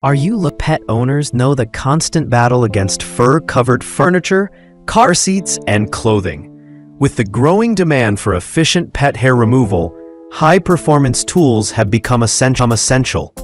Pet owners know the constant battle against fur-covered furniture, car seats, and clothing. With the growing demand for efficient pet hair removal, high-performance tools have become essential.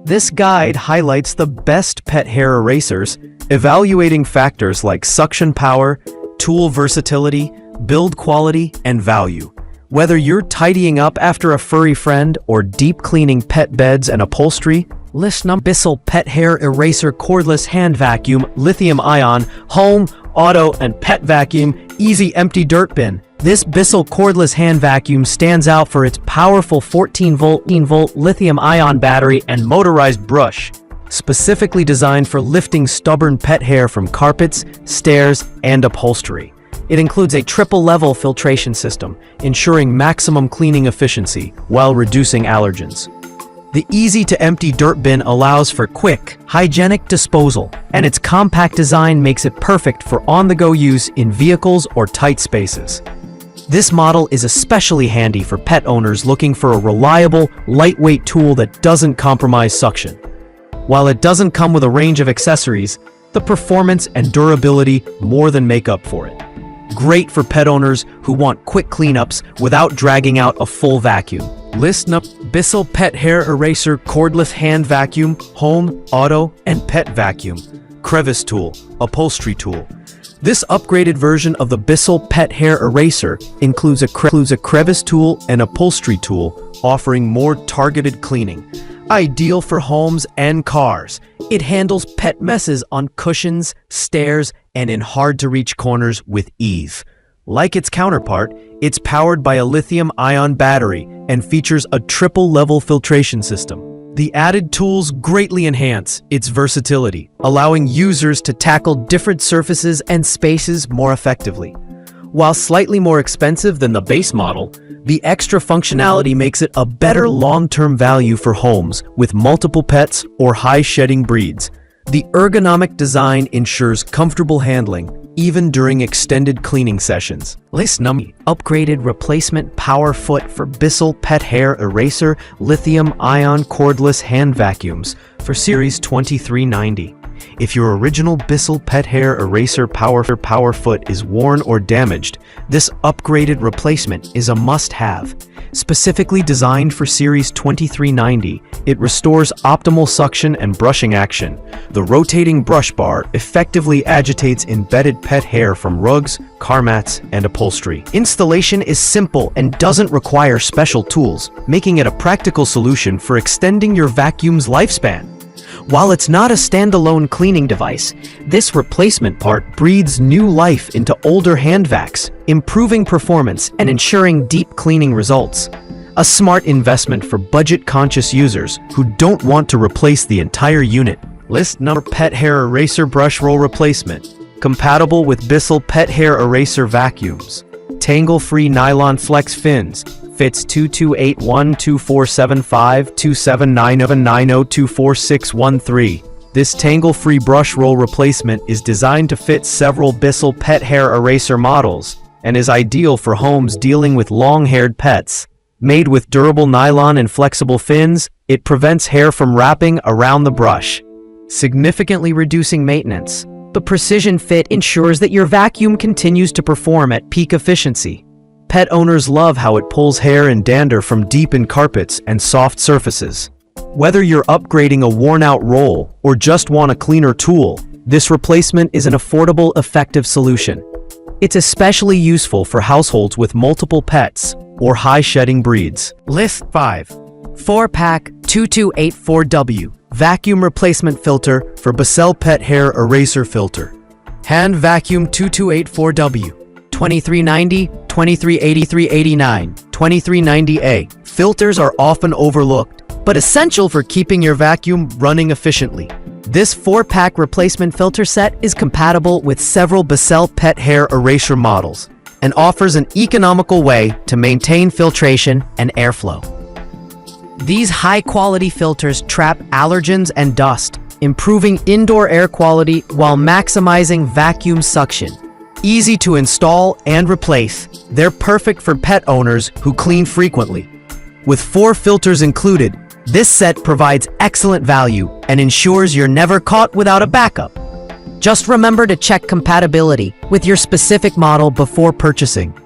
This guide highlights the best pet hair erasers, evaluating factors like suction power, tool versatility, build quality, and value. Whether you're tidying up after a furry friend or deep cleaning pet beds and upholstery, Bissell Pet Hair Eraser Cordless Hand Vacuum, Lithium-ion, Home, Auto, and Pet Vacuum, Easy Empty Dirt Bin. This Bissell cordless hand vacuum stands out for its powerful 14-volt lithium-ion battery and motorized brush, specifically designed for lifting stubborn pet hair from carpets, stairs, and upholstery. It includes a triple-level filtration system, ensuring maximum cleaning efficiency while reducing allergens. The easy-to-empty dirt bin allows for quick, hygienic disposal, and its compact design makes it perfect for on-the-go use in vehicles or tight spaces. This model is especially handy for pet owners looking for a reliable, lightweight tool that doesn't compromise suction. While it doesn't come with a range of accessories, the performance and durability more than make up for it. Great for pet owners who want quick cleanups without dragging out a full vacuum. Bissell Pet Hair Eraser Cordless Hand Vacuum, Home, Auto, and Pet Vacuum. Crevice Tool, Upholstery Tool. This upgraded version of the Bissell Pet Hair Eraser includes a crevice tool and upholstery tool, offering more targeted cleaning. Ideal for homes and cars, it handles pet messes on cushions, stairs, and in hard-to-reach corners with ease. Like its counterpart, it's powered by a lithium-ion battery and features a triple-level filtration system. The added tools greatly enhance its versatility, allowing users to tackle different surfaces and spaces more effectively. While slightly more expensive than the base model, the extra functionality makes it a better long-term value for homes with multiple pets or high-shedding breeds. The ergonomic design ensures comfortable handling, even during extended cleaning sessions. Upgraded replacement power foot for Bissell Pet Hair Eraser Lithium-ion Cordless Hand Vacuums for Series 2390. If your original Bissell Pet Hair Eraser power foot is worn or damaged, this upgraded replacement is a must-have. Specifically designed for Series 2390, it restores optimal suction and brushing action. The rotating brush bar effectively agitates embedded pet hair from rugs, car mats, and upholstery. Installation is simple and doesn't require special tools, making it a practical solution for extending your vacuum's lifespan. While it's not a standalone cleaning device, this replacement part breathes new life into older hand vacs, improving performance and ensuring deep cleaning results. A smart investment for budget-conscious users who don't want to replace the entire unit. Pet Hair Eraser Brush Roll Replacement. Compatible with Bissell Pet Hair Eraser Vacuums. Tangle-free nylon flex fins. Fits 2281-2475-2790-90-24613. This tangle-free brush roll replacement is designed to fit several Bissell Pet Hair Eraser models and is ideal for homes dealing with long-haired pets. Made with durable nylon and flexible fins, it prevents hair from wrapping around the brush, significantly reducing maintenance. The precision fit ensures that your vacuum continues to perform at peak efficiency. Pet owners love how it pulls hair and dander from deep in carpets and soft surfaces. Whether you're upgrading a worn-out roll or just want a cleaner tool, this replacement is an affordable, effective solution. It's especially useful for households with multiple pets or high-shedding breeds. 5. 4-pack 2284W Vacuum Replacement Filter for Bissell Pet Hair Eraser Filter. Hand Vacuum 2284W. 2390, 2383-89, 2390A. Filters are often overlooked, but essential for keeping your vacuum running efficiently. This 4-pack replacement filter set is compatible with several Bissell Pet Hair Eraser models and offers an economical way to maintain filtration and airflow. These high-quality filters trap allergens and dust, improving indoor air quality while maximizing vacuum suction. Easy to install and replace, they're perfect for pet owners who clean frequently. With 4 filters included, This set provides excellent value and ensures you're never caught without a backup. Just remember to check compatibility with your specific model before purchasing.